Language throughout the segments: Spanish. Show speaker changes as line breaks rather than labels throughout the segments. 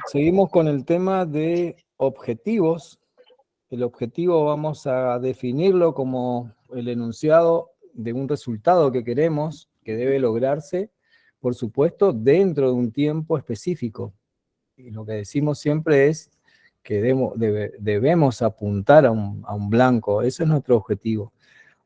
Seguimos con el tema de objetivos. El objetivo vamos a definirlo como el enunciado de un resultado que queremos, que debe lograrse, por supuesto, dentro de un tiempo específico. Y lo que decimos siempre es que debemos apuntar a un blanco. Ese es nuestro objetivo.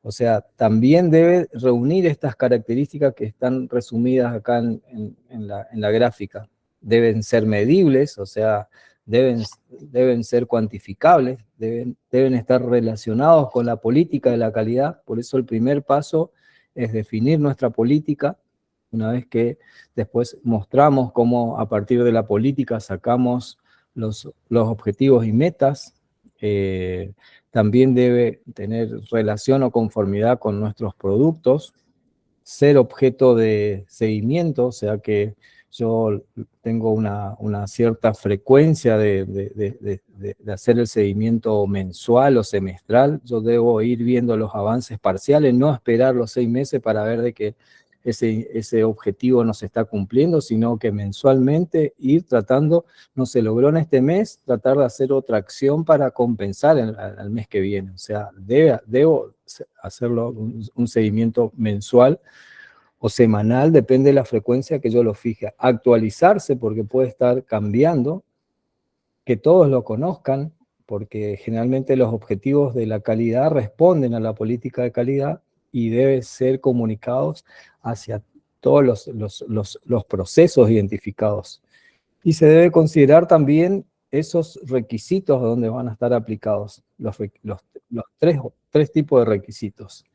O sea, también debe reunir estas características que están resumidas acá en la gráfica. Deben ser medibles, o sea, deben ser cuantificables, deben estar relacionados con la política de la calidad. Por eso el primer paso es definir nuestra política. Una vez que después mostramos cómo a partir de la política sacamos los objetivos y metas, también debe tener relación o conformidad con nuestros productos, ser objeto de seguimiento, o sea que yo tengo una cierta frecuencia de hacer el seguimiento mensual o semestral. Yo debo ir viendo los avances parciales, no esperar los 6 meses para ver de que ese objetivo no se está cumpliendo, sino que mensualmente ir tratando, no se logró en este mes, tratar de hacer otra acción para compensar al mes que viene. O sea, debo hacerlo un seguimiento mensual o semanal, depende de la frecuencia que yo lo fije. Actualizarse, porque puede estar cambiando, que todos lo conozcan, porque generalmente los objetivos de la calidad responden a la política de calidad y deben ser comunicados hacia todos los procesos identificados. Y se debe considerar también esos requisitos donde van a estar aplicados, los tres tipos de requisitos.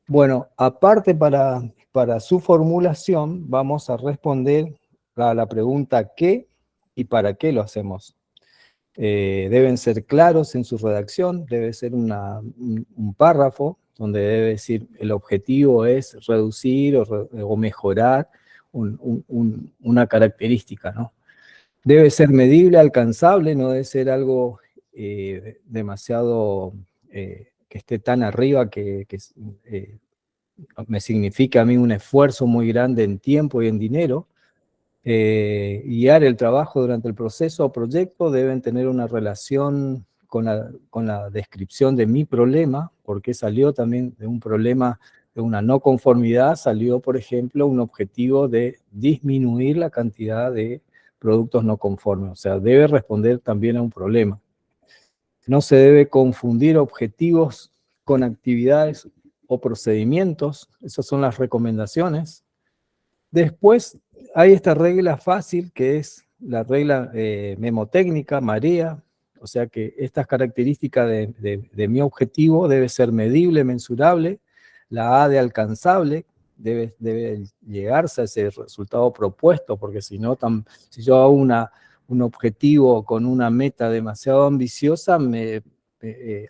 Bueno, aparte para su formulación, vamos a responder a la pregunta ¿qué y para qué lo hacemos? Deben ser claros en su redacción, debe ser un párrafo donde debe decir el objetivo es reducir o mejorar una característica, ¿no? Debe ser medible, alcanzable, no debe ser algo demasiado que esté tan arriba que me significa a mí un esfuerzo muy grande en tiempo y en dinero. Guiar el trabajo durante el proceso o proyecto deben tener una relación con la descripción de mi problema, porque salió también de un problema de una no conformidad, salió, por ejemplo, un objetivo de disminuir la cantidad de productos no conformes, o sea, debe responder también a un problema. No se debe confundir objetivos con actividades o procedimientos, esas son las recomendaciones. Después hay esta regla fácil que es la regla memotécnica, Marea, o sea que estas características de mi objetivo debe ser medible, mensurable, la A de alcanzable, debe llegarse a ese resultado propuesto, porque si no, si yo hago un objetivo con una meta demasiado ambiciosa,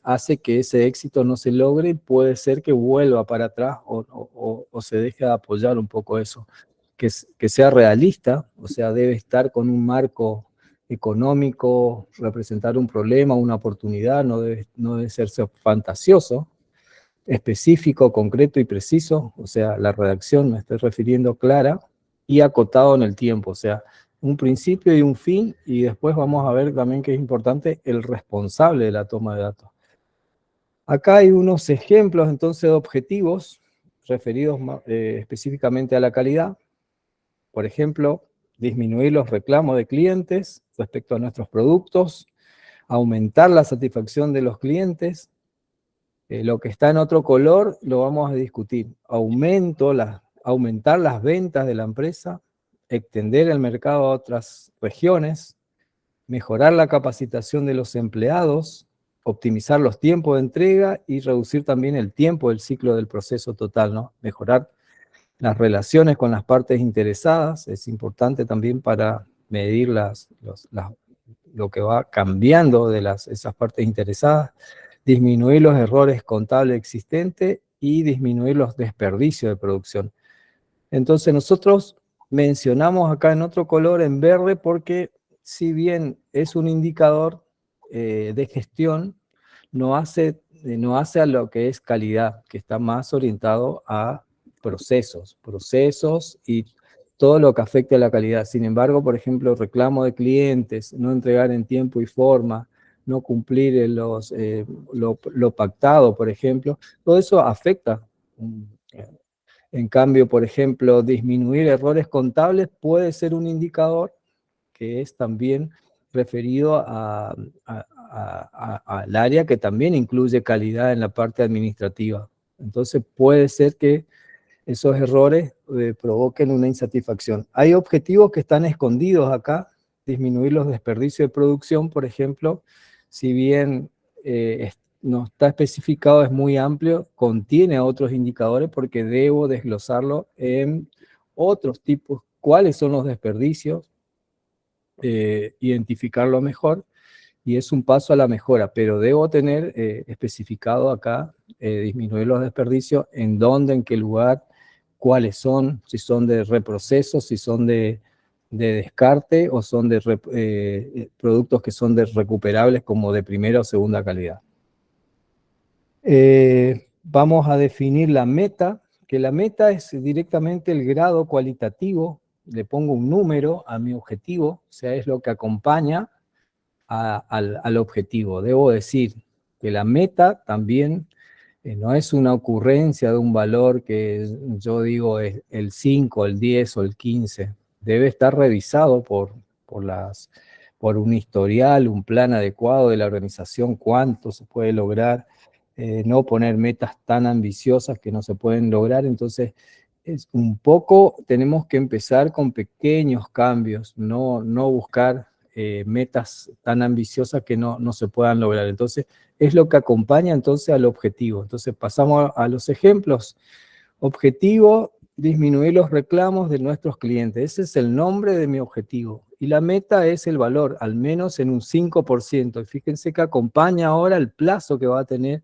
hace que ese éxito no se logre y puede ser que vuelva para atrás o se deje de apoyar un poco eso. Que sea realista, o sea, debe estar con un marco económico, representar un problema, una oportunidad, no debe ser fantasioso, específico, concreto y preciso, o sea, la redacción me estoy refiriendo clara y acotado en el tiempo, o sea, un principio y un fin, y después vamos a ver también que es importante el responsable de la toma de datos. Acá hay unos ejemplos entonces de objetivos referidos específicamente a la calidad. Por ejemplo, disminuir los reclamos de clientes respecto a nuestros productos, aumentar la satisfacción de los clientes. Lo que está en otro color lo vamos a discutir. Aumentar las ventas de la empresa, extender el mercado a otras regiones, mejorar la capacitación de los empleados, optimizar los tiempos de entrega y reducir también el tiempo del ciclo del proceso total, ¿no? Mejorar las relaciones con las partes interesadas, es importante también para medir lo que va cambiando de esas partes interesadas, disminuir los errores contables existentes y disminuir los desperdicios de producción. Entonces nosotros mencionamos acá en otro color, en verde, porque si bien es un indicador de gestión, no hace a lo que es calidad, que está más orientado a procesos y todo lo que afecte a la calidad. Sin embargo, por ejemplo, reclamo de clientes, no entregar en tiempo y forma, no cumplir lo pactado, por ejemplo, todo eso afecta. En cambio, por ejemplo, disminuir errores contables puede ser un indicador que es también referido al área que también incluye calidad en la parte administrativa. Entonces puede ser que esos errores provoquen una insatisfacción. Hay objetivos que están escondidos acá, disminuir los desperdicios de producción, por ejemplo, si bien no está especificado, es muy amplio, contiene otros indicadores porque debo desglosarlo en otros tipos, cuáles son los desperdicios, identificarlo mejor, y es un paso a la mejora, pero debo tener especificado acá, disminuir los desperdicios, en dónde, en qué lugar, cuáles son, si son de reproceso, si son de descarte o son de productos que son de recuperables como de primera o segunda calidad. Vamos a definir la meta, que la meta es directamente el grado cualitativo, le pongo un número a mi objetivo, o sea, es lo que acompaña al objetivo. Debo decir que la meta también no es una ocurrencia de un valor que yo digo es el 5, el 10 o el 15. Debe estar revisado por un historial, un plan adecuado de la organización, cuánto se puede lograr, no poner metas tan ambiciosas que no se pueden lograr. Entonces, es un poco, tenemos que empezar con pequeños cambios, no buscar metas tan ambiciosas que no se puedan lograr. Entonces, es lo que acompaña entonces al objetivo. Entonces, pasamos a los ejemplos. Objetivo, disminuir los reclamos de nuestros clientes. Ese es el nombre de mi objetivo. Y la meta es el valor, al menos en un 5%. Y fíjense que acompaña ahora el plazo que va a tener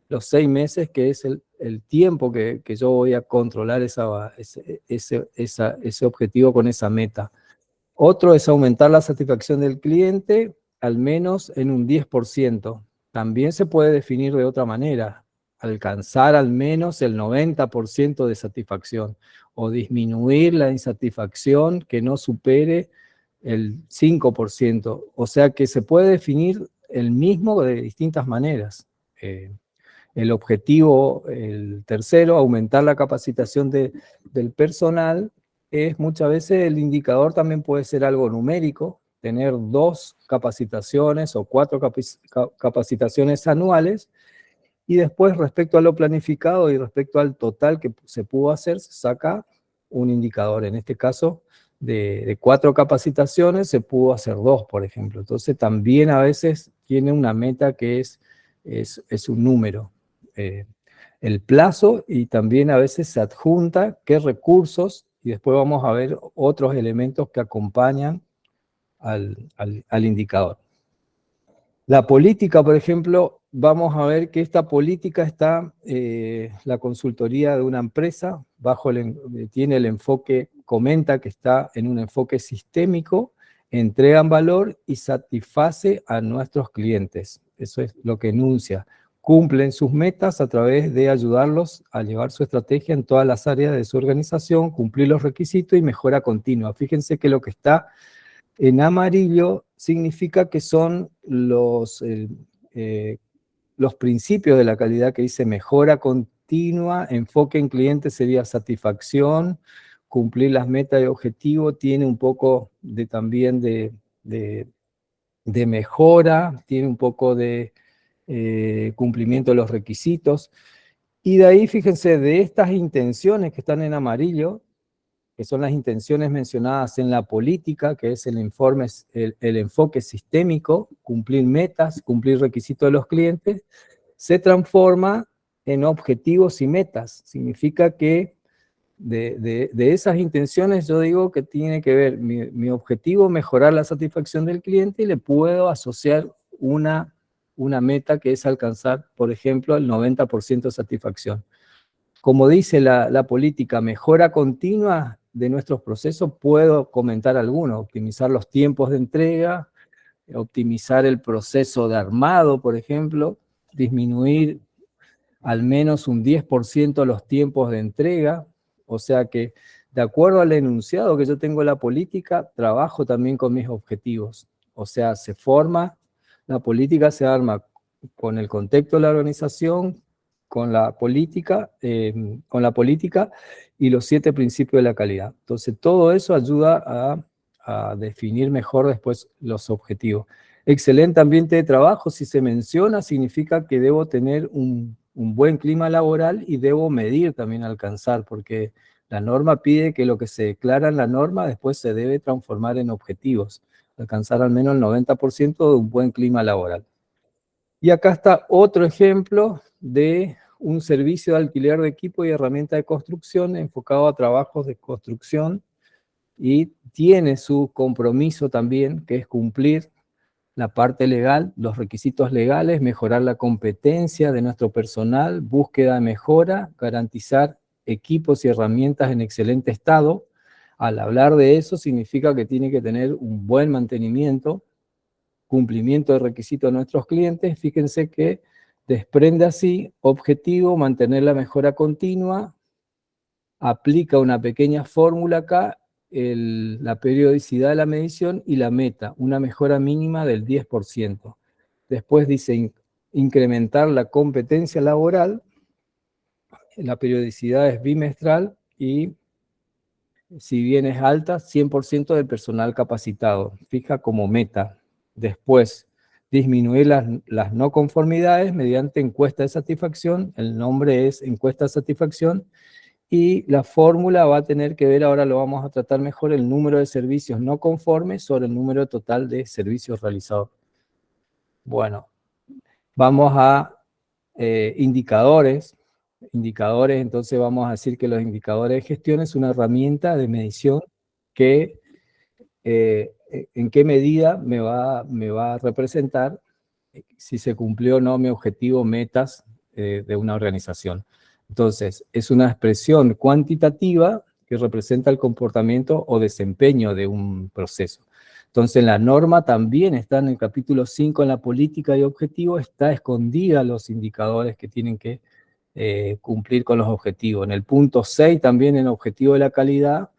los 6 meses, que es el tiempo que yo voy a controlar ese objetivo con esa meta. Otro es aumentar la satisfacción del cliente al menos en un 10%. También se puede definir de otra manera, alcanzar al menos el 90% de satisfacción o disminuir la insatisfacción que no supere el 5%. O sea que se puede definir el mismo de distintas maneras. El objetivo, el tercero, aumentar la capacitación del personal, es muchas veces el indicador también puede ser algo numérico, tener 2 capacitaciones o 4 capacitaciones anuales, y después respecto a lo planificado y respecto al total que se pudo hacer, se saca un indicador. En este caso, de 4 capacitaciones se pudo hacer 2, por ejemplo. Entonces también a veces tiene una meta que es un número. El plazo, y también a veces se adjunta qué recursos, y después vamos a ver otros elementos que acompañan al indicador. La política, por ejemplo, vamos a ver que esta política está, la consultoría de una empresa, tiene el enfoque, comenta que está en un enfoque sistémico, entregan valor y satisface a nuestros clientes. Eso es lo que enuncia. Cumplen sus metas a través de ayudarlos a llevar su estrategia en todas las áreas de su organización, cumplir los requisitos y mejora continua. Fíjense que lo que está en amarillo significa que son los principios de la calidad, que dice mejora continua, enfoque en cliente sería satisfacción, cumplir las metas y objetivos, tiene un poco también de mejora, tiene un poco de cumplimiento de los requisitos. Y de ahí, fíjense, de estas intenciones que están en amarillo, que son las intenciones mencionadas en la política, que es el enfoque sistémico, cumplir metas, cumplir requisitos de los clientes, se transforma en objetivos y metas. Significa que de esas intenciones yo digo que tiene que ver mi objetivo, mejorar la satisfacción del cliente, y le puedo asociar una meta que es alcanzar, por ejemplo, el 90% de satisfacción. Como dice la política, mejora continua de nuestros procesos, puedo comentar algunos: optimizar los tiempos de entrega, optimizar el proceso de armado, por ejemplo, disminuir al menos un 10% los tiempos de entrega, O sea que, de acuerdo al enunciado que yo tengo en la política, trabajo también con mis objetivos. O sea, se forma, la política se arma con el contexto de la organización, con la política y los 7 principios de la calidad. Entonces, todo eso ayuda a definir mejor después los objetivos. Excelente ambiente de trabajo, si se menciona, significa que debo tener un buen clima laboral y debo medir también alcanzar, porque la norma pide que lo que se declara en la norma después se debe transformar en objetivos, alcanzar al menos el 90% de un buen clima laboral. Y acá está otro ejemplo de un servicio de alquiler de equipo y herramienta de construcción enfocado a trabajos de construcción y tiene su compromiso también, que es cumplir la parte legal, los requisitos legales, mejorar la competencia de nuestro personal, búsqueda de mejora, garantizar equipos y herramientas en excelente estado. Al hablar de eso significa que tiene que tener un buen mantenimiento, cumplimiento de requisitos de nuestros clientes. Fíjense que desprende así objetivo, mantener la mejora continua, aplica una pequeña fórmula acá, la periodicidad de la medición y la meta, una mejora mínima del 10%. Después dice incrementar la competencia laboral, la periodicidad es bimestral y si bien es alta, 100% del personal capacitado, fija como meta. Después, disminuir las no conformidades mediante encuesta de satisfacción, el nombre es encuesta de satisfacción, y la fórmula va a tener que ver, ahora lo vamos a tratar mejor, el número de servicios no conformes sobre el número total de servicios realizados. Bueno, vamos a indicadores. Indicadores, entonces vamos a decir que los indicadores de gestión es una herramienta de medición que en qué medida me va a representar si se cumplió o no mi objetivo, metas de una organización. Entonces, es una expresión cuantitativa que representa el comportamiento o desempeño de un proceso. Entonces, la norma también está en el capítulo 5, en la política y objetivo, está escondida los indicadores que tienen que cumplir con los objetivos. En el punto 6, también en el objetivo de la calidad,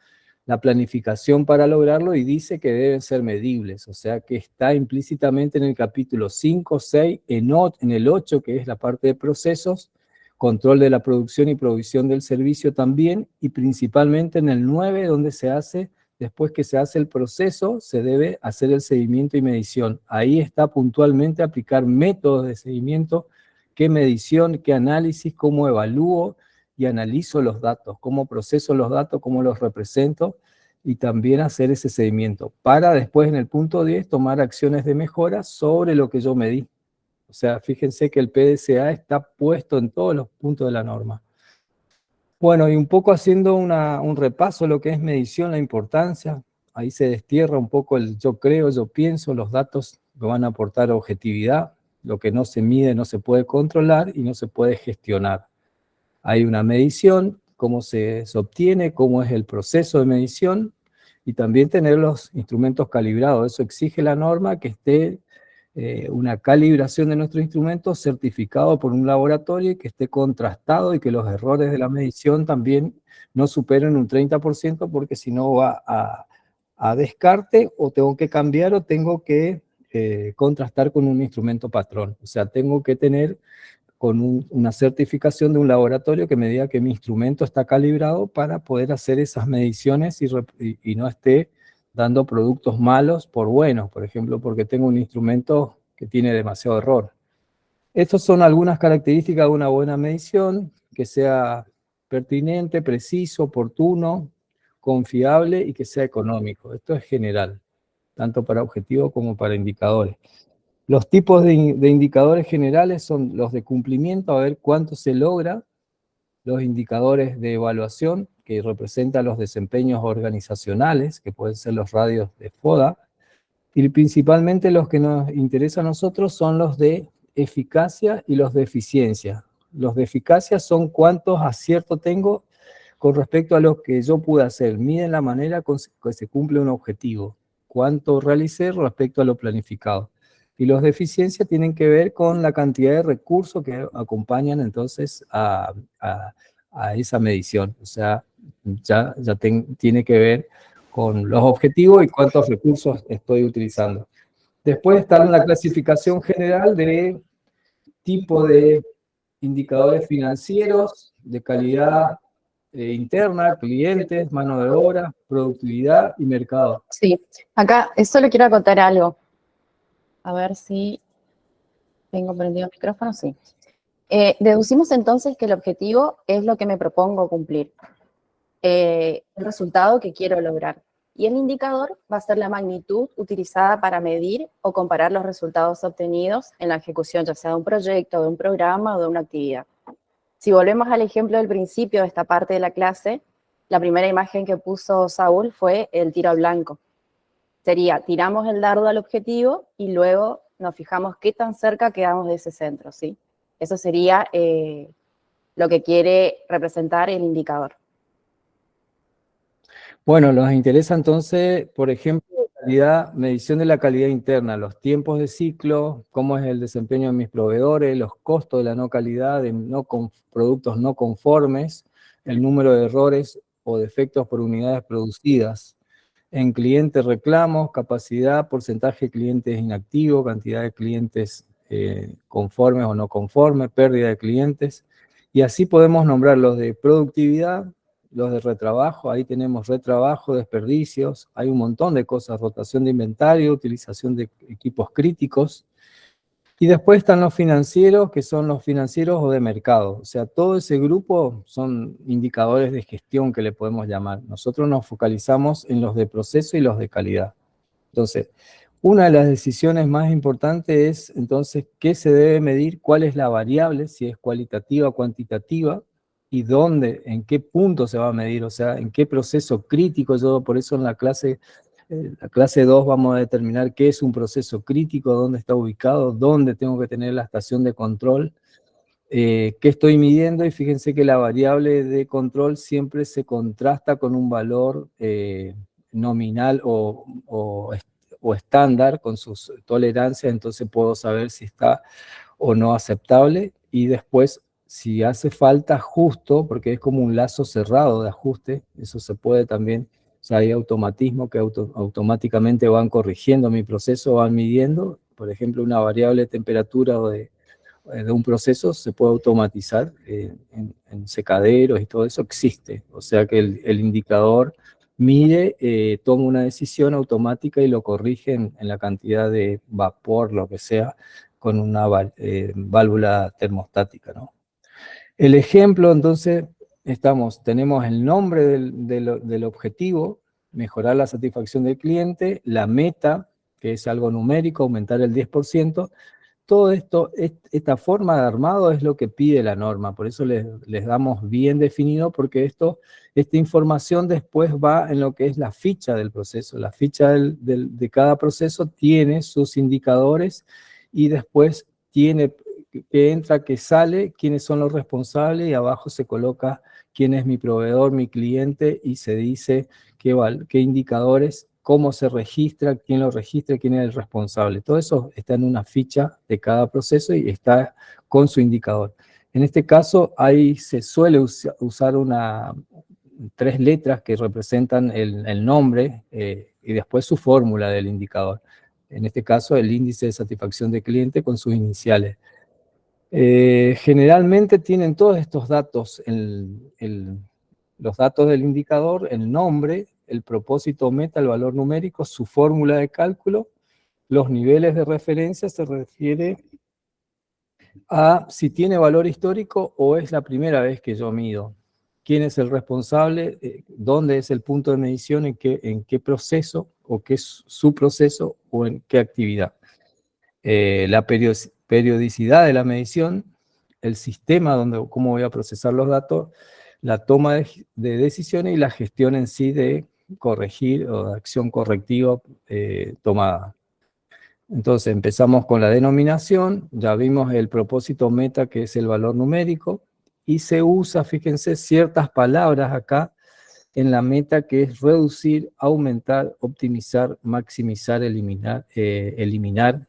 la planificación para lograrlo y dice que deben ser medibles, o sea que está implícitamente en el capítulo 5, 6, en el 8, que es la parte de procesos, control de la producción y provisión del servicio también, y principalmente en el 9, donde se hace, después que se hace el proceso, se debe hacer el seguimiento y medición. Ahí está puntualmente aplicar métodos de seguimiento, qué medición, qué análisis, cómo evalúo y analizo los datos, cómo proceso los datos, cómo los represento, y también hacer ese seguimiento, para después en el punto 10 tomar acciones de mejora sobre lo que yo medí. O sea, fíjense que el PDCA está puesto en todos los puntos de la norma. Bueno, y un poco haciendo un repaso de lo que es medición, la importancia, ahí se destierra un poco el yo creo, yo pienso, los datos que van a aportar objetividad, lo que no se mide no se puede controlar y no se puede gestionar. Hay una medición, cómo se obtiene, cómo es el proceso de medición, y también tener los instrumentos calibrados. Eso exige la norma que esté una calibración de nuestros instrumentos certificado por un laboratorio y que esté contrastado y que los errores de la medición también no superen un 30%, porque si no va a descarte, o tengo que cambiar o tengo que contrastar con un instrumento patrón. O sea, tengo que tener con una certificación de un laboratorio que me diga que mi instrumento está calibrado para poder hacer esas mediciones y no esté dando productos malos por buenos, por ejemplo, porque tengo un instrumento que tiene demasiado error. Estas son algunas características de una buena medición, que sea pertinente, preciso, oportuno, confiable y que sea económico. Esto es general, tanto para objetivos como para indicadores. Los tipos de indicadores generales son los de cumplimiento, a ver cuánto se logra, los indicadores de evaluación, que representan los desempeños organizacionales, que pueden ser los radios de FODA, y principalmente los que nos interesan a nosotros son los de eficacia y los de eficiencia. Los de eficacia son cuántos aciertos tengo con respecto a lo que yo pude hacer, miden la manera que se cumple un objetivo, cuánto realicé respecto a lo planificado. Y los de eficiencia tienen que ver con la cantidad de recursos que acompañan entonces a esa medición. O sea, tiene que ver con los objetivos y cuántos recursos estoy utilizando. Después está la clasificación general de tipo de indicadores financieros, de calidad interna, clientes, mano de obra, productividad y mercado.
Sí, acá solo quiero acotar algo. A ver si tengo prendido el micrófono, sí. Deducimos entonces que el objetivo es lo que me propongo cumplir, el resultado que quiero lograr. Y el indicador va a ser la magnitud utilizada para medir o comparar los resultados obtenidos en la ejecución, ya sea de un proyecto, de un programa o de una actividad. Si volvemos al ejemplo del principio de esta parte de la clase, la primera imagen que puso Saúl fue el tiro al blanco. Sería, tiramos el dardo al objetivo y luego nos fijamos qué tan cerca quedamos de ese centro, ¿sí? Eso sería lo que quiere representar el indicador.
Bueno, nos interesa entonces, por ejemplo, medición de la calidad interna, los tiempos de ciclo, cómo es el desempeño de mis proveedores, los costos de la no calidad, de productos no conformes, el número de errores o defectos por unidades producidas. En clientes reclamos, capacidad, porcentaje de clientes inactivos, cantidad de clientes conformes o no conformes, pérdida de clientes. Y así podemos nombrar los de productividad, los de retrabajo, ahí tenemos retrabajo, desperdicios, hay un montón de cosas, rotación de inventario, utilización de equipos críticos. Y después están los financieros, que son los financieros o de mercado. O sea, todo ese grupo son indicadores de gestión que le podemos llamar. Nosotros nos focalizamos en los de proceso y los de calidad. Entonces, una de las decisiones más importantes es, entonces, qué se debe medir, cuál es la variable, si es cualitativa o cuantitativa, y dónde, en qué punto se va a medir, o sea, en qué proceso crítico. Yo, por eso en la clase 2 vamos a determinar qué es un proceso crítico, dónde está ubicado, dónde tengo que tener la estación de control, qué estoy midiendo, y fíjense que la variable de control siempre se contrasta con un valor nominal o estándar con sus tolerancias, entonces puedo saber si está o no aceptable, y después, si hace falta, ajusto, porque es como un lazo cerrado de ajuste, eso se puede también. O sea, hay automatismos que automáticamente van corrigiendo mi proceso, van midiendo. Por ejemplo, una variable de temperatura o de un proceso se puede automatizar en secaderos y todo eso existe. O sea que el indicador mide, toma una decisión automática y lo corrige en la cantidad de vapor, lo que sea, con una válvula termostática, ¿no? El ejemplo, entonces, tenemos el nombre del objetivo, mejorar la satisfacción del cliente, la meta, que es algo numérico, aumentar el 10%. Todo esto, esta forma de armado es lo que pide la norma, por eso les damos bien definido, porque esta información después va en lo que es la ficha del proceso. La ficha de cada proceso tiene sus indicadores y después tiene que entra, que sale, quiénes son los responsables, y abajo se coloca quién es mi proveedor, mi cliente, y se dice qué indicadores, cómo se registra, quién lo registra, quién es el responsable. Todo eso está en una ficha de cada proceso y está con su indicador. En este caso, ahí se suele usar 3 letras que representan el nombre y después su fórmula del indicador. En este caso, el índice de satisfacción de cliente con sus iniciales. Generalmente tienen todos estos datos, los datos del indicador, el nombre, el propósito meta, el valor numérico, su fórmula de cálculo. Los niveles de referencia se refiere a si tiene valor histórico o es la primera vez que yo mido. ¿Quién es el responsable? ¿Dónde es el punto de medición? ¿En qué proceso? ¿O qué es su proceso? ¿O en qué actividad? La periodicidad de la medición, el sistema cómo voy a procesar los datos, la toma de decisiones y la gestión en sí de corregir o de acción correctiva tomada. Entonces empezamos con la denominación, ya vimos el propósito meta, que es el valor numérico, y se usa, fíjense, ciertas palabras acá en la meta, que es reducir, aumentar, optimizar, maximizar, eliminar,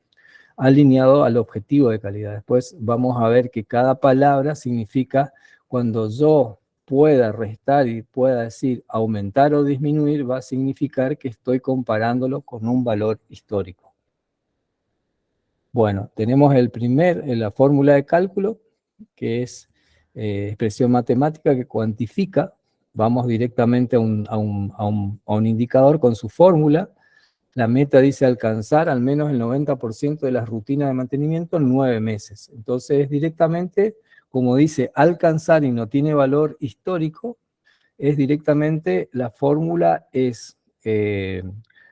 alineado al objetivo de calidad. Después vamos a ver que cada palabra significa, cuando yo pueda restar y pueda decir aumentar o disminuir, va a significar que estoy comparándolo con un valor histórico. Bueno, tenemos la fórmula de cálculo, que es expresión matemática que cuantifica. Vamos directamente a un indicador con su fórmula. La meta dice alcanzar al menos el 90% de las rutinas de mantenimiento en 9 meses. Entonces, directamente, como dice alcanzar y no tiene valor histórico, es directamente, la fórmula es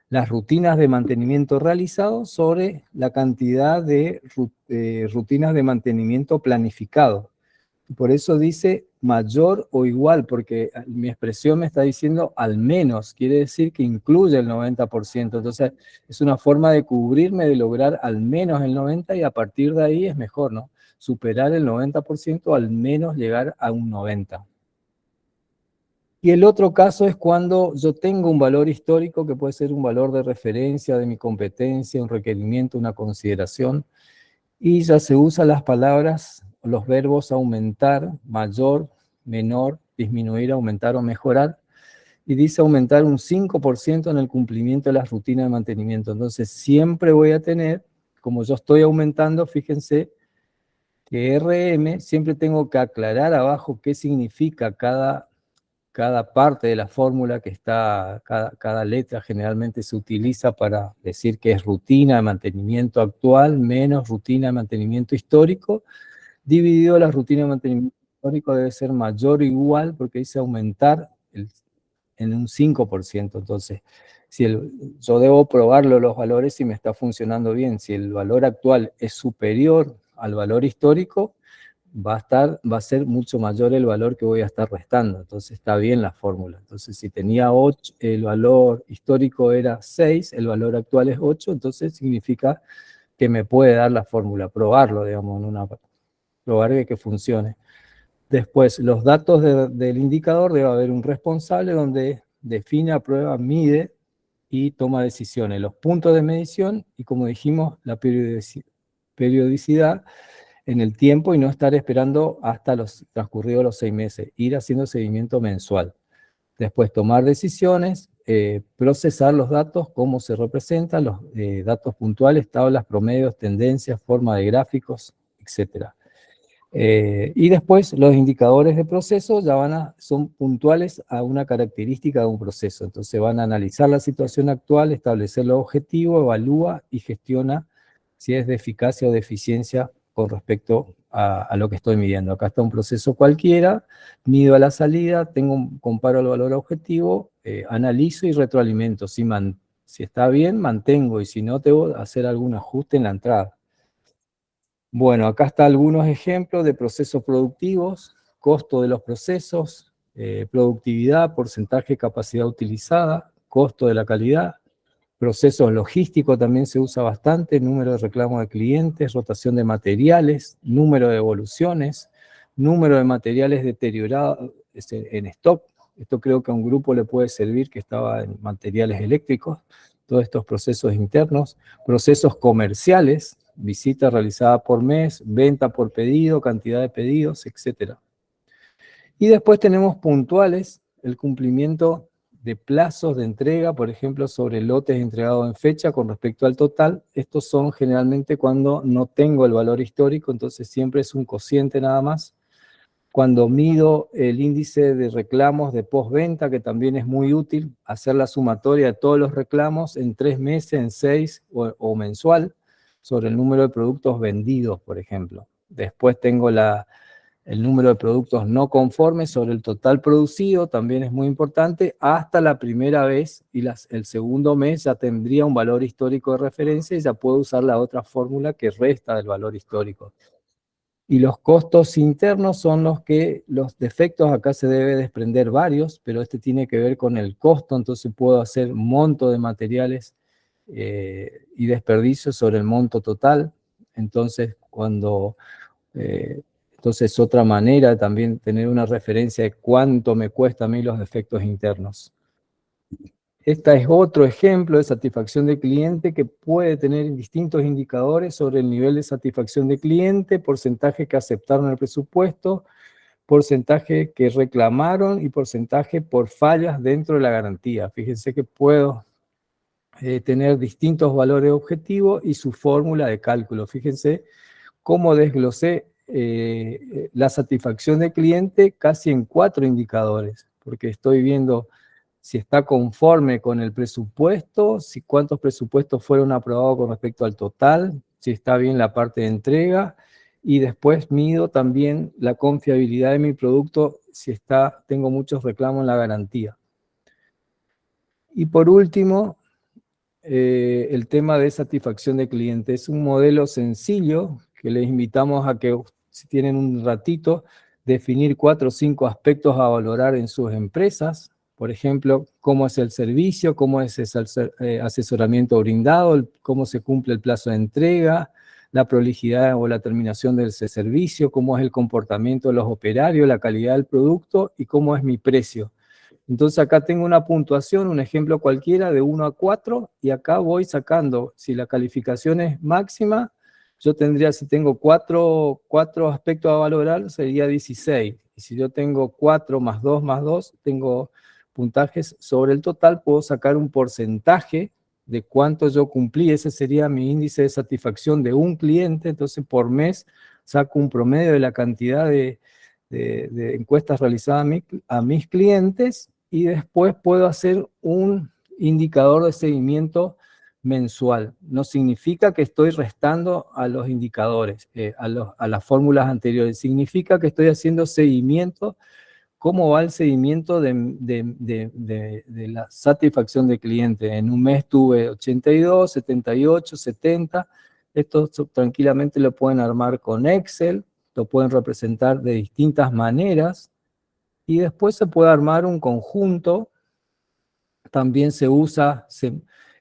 las rutinas de mantenimiento realizado sobre la cantidad de rutinas de mantenimiento planificado. Por eso dice mayor o igual, porque mi expresión me está diciendo al menos, quiere decir que incluye el 90%. Entonces, es una forma de cubrirme, de lograr al menos el 90%, y a partir de ahí es mejor, ¿no? Superar el 90%, al menos llegar a un 90%. Y el otro caso es cuando yo tengo un valor histórico, que puede ser un valor de referencia de mi competencia, un requerimiento, una consideración, y ya se usan las palabras, los verbos aumentar, mayor, menor, disminuir, aumentar o mejorar, y dice aumentar un 5% en el cumplimiento de las rutinas de mantenimiento. Entonces siempre voy a tener, como yo estoy aumentando, fíjense que RM, siempre tengo que aclarar abajo qué significa cada parte de la fórmula, que está, cada letra generalmente se utiliza para decir que es rutina de mantenimiento actual menos rutina de mantenimiento histórico, dividido la rutina de mantenimiento histórico debe ser mayor o igual, porque dice aumentar en un 5%. Entonces, yo debo probarlo los valores si me está funcionando bien. Si el valor actual es superior al valor histórico, va a ser mucho mayor el valor que voy a estar restando. Entonces está bien la fórmula. Entonces si tenía 8, el valor histórico era 6, el valor actual es 8, entonces significa que me puede dar la fórmula, probarlo, digamos, probar que funcione. Después, los datos del indicador, debe haber un responsable donde define, aprueba, mide y toma decisiones. Los puntos de medición y, como dijimos, la periodicidad en el tiempo, y no estar esperando hasta transcurridos los 6 meses, ir haciendo seguimiento mensual. Después tomar decisiones, procesar los datos, cómo se representan, los datos puntuales, tablas, promedios, tendencias, forma de gráficos, etc. Y después los indicadores de proceso ya son puntuales a una característica de un proceso. Entonces van a analizar la situación actual, establecer los objetivos, evalúa y gestiona si es de eficacia o de eficiencia con respecto a lo que estoy midiendo. Acá está un proceso cualquiera, mido a la salida, comparo el valor objetivo, analizo y retroalimento. Si está bien, mantengo, y si no, debo hacer algún ajuste en la entrada. Bueno, acá están algunos ejemplos de procesos productivos: costo de los procesos, productividad, porcentaje de capacidad utilizada, costo de la calidad. Procesos logísticos también se usa bastante: número de reclamos de clientes, rotación de materiales, número de devoluciones, número de materiales deteriorados en stock. Esto creo que a un grupo le puede servir que estaba en materiales eléctricos. Todos estos procesos internos. Procesos comerciales: visita realizada por mes, venta por pedido, cantidad de pedidos, etc. Y después tenemos puntuales: el cumplimiento de plazos de entrega, por ejemplo, sobre lotes entregados en fecha con respecto al total. Estos son generalmente cuando no tengo el valor histórico, entonces siempre es un cociente nada más. Cuando mido el índice de reclamos de postventa, que también es muy útil, hacer la sumatoria de todos los reclamos en 3 meses, en 6 o mensual, sobre el número de productos vendidos, por ejemplo. Después tengo el número de productos no conformes sobre el total producido, también es muy importante, hasta la primera vez, y el segundo mes ya tendría un valor histórico de referencia y ya puedo usar la otra fórmula que resta del valor histórico. Y los costos internos son los defectos, acá se debe desprender varios, pero este tiene que ver con el costo, entonces puedo hacer monto de materiales y desperdicio sobre el monto total. Entonces, entonces otra manera también tener una referencia de cuánto me cuesta a mí los defectos internos. Este es otro ejemplo de satisfacción de cliente que puede tener distintos indicadores sobre el nivel de satisfacción de cliente, porcentaje que aceptaron el presupuesto, porcentaje que reclamaron y porcentaje por fallas dentro de la garantía. Fíjense que puedo tener distintos valores objetivos y su fórmula de cálculo. Fíjense cómo desglosé la satisfacción del cliente casi en 4 indicadores, porque estoy viendo si está conforme con el presupuesto, si cuántos presupuestos fueron aprobados con respecto al total, si está bien la parte de entrega, y después mido también la confiabilidad de mi producto, si tengo muchos reclamos en la garantía. Y por último, el tema de satisfacción de cliente. Es un modelo sencillo que les invitamos a que, si tienen un ratito, definir 4 o 5 aspectos a valorar en sus empresas. Por ejemplo, cómo es el servicio, cómo es el asesoramiento brindado, cómo se cumple el plazo de entrega, la prolijidad o la terminación del servicio, cómo es el comportamiento de los operarios, la calidad del producto y cómo es mi precio. Entonces acá tengo una puntuación, un ejemplo cualquiera de 1 a 4, y acá voy sacando, si la calificación es máxima, yo tendría, si tengo 4 aspectos a valorar, sería 16. Y si yo tengo 4 más 2 más 2, tengo puntajes sobre el total, puedo sacar un porcentaje de cuánto yo cumplí. Ese sería mi índice de satisfacción de un cliente. Entonces por mes saco un promedio de la cantidad de encuestas realizadas a mis clientes, y después puedo hacer un indicador de seguimiento mensual. No significa que estoy restando a los indicadores, a las fórmulas anteriores. Significa que estoy haciendo seguimiento, cómo va el seguimiento de la satisfacción del cliente. En un mes tuve 82, 78, 70. Esto tranquilamente lo pueden armar con Excel, lo pueden representar de distintas maneras, y después se puede armar un conjunto. También se usa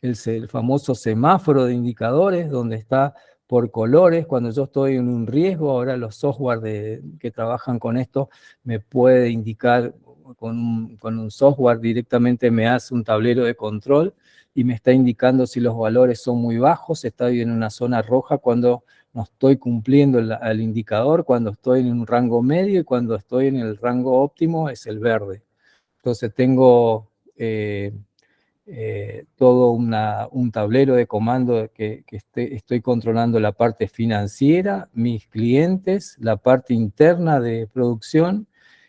el famoso semáforo de indicadores, donde está por colores. Cuando yo estoy en un riesgo, ahora los software que trabajan con esto me puede indicar, con un software directamente me hace un tablero de control y me está indicando si los valores son muy bajos, estoy en una zona roja cuando no estoy cumpliendo el indicador, cuando estoy en un rango medio, y cuando estoy en el rango óptimo es el verde. Entonces tengo todo un tablero de comando que estoy controlando la parte financiera, mis clientes, la parte interna de producción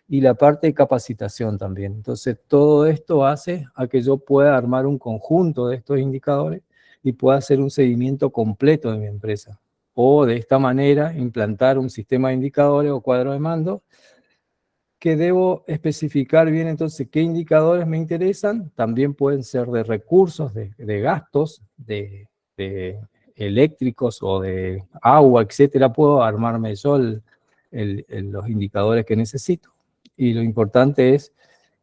y la parte de capacitación también. Entonces todo esto hace a que yo pueda armar un conjunto de estos indicadores y pueda hacer un seguimiento completo de mi empresa. O de esta manera implantar un sistema de indicadores o cuadro de mando, que debo especificar bien entonces qué indicadores me interesan. También pueden ser de recursos, de gastos, de eléctricos o de agua, etcétera. Puedo armarme yo los indicadores que necesito. Y lo importante es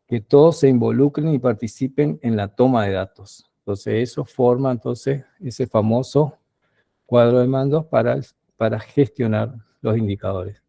que todos se involucren y participen en la toma de datos. Entonces eso forma entonces ese famoso cuadro de mandos para gestionar los indicadores.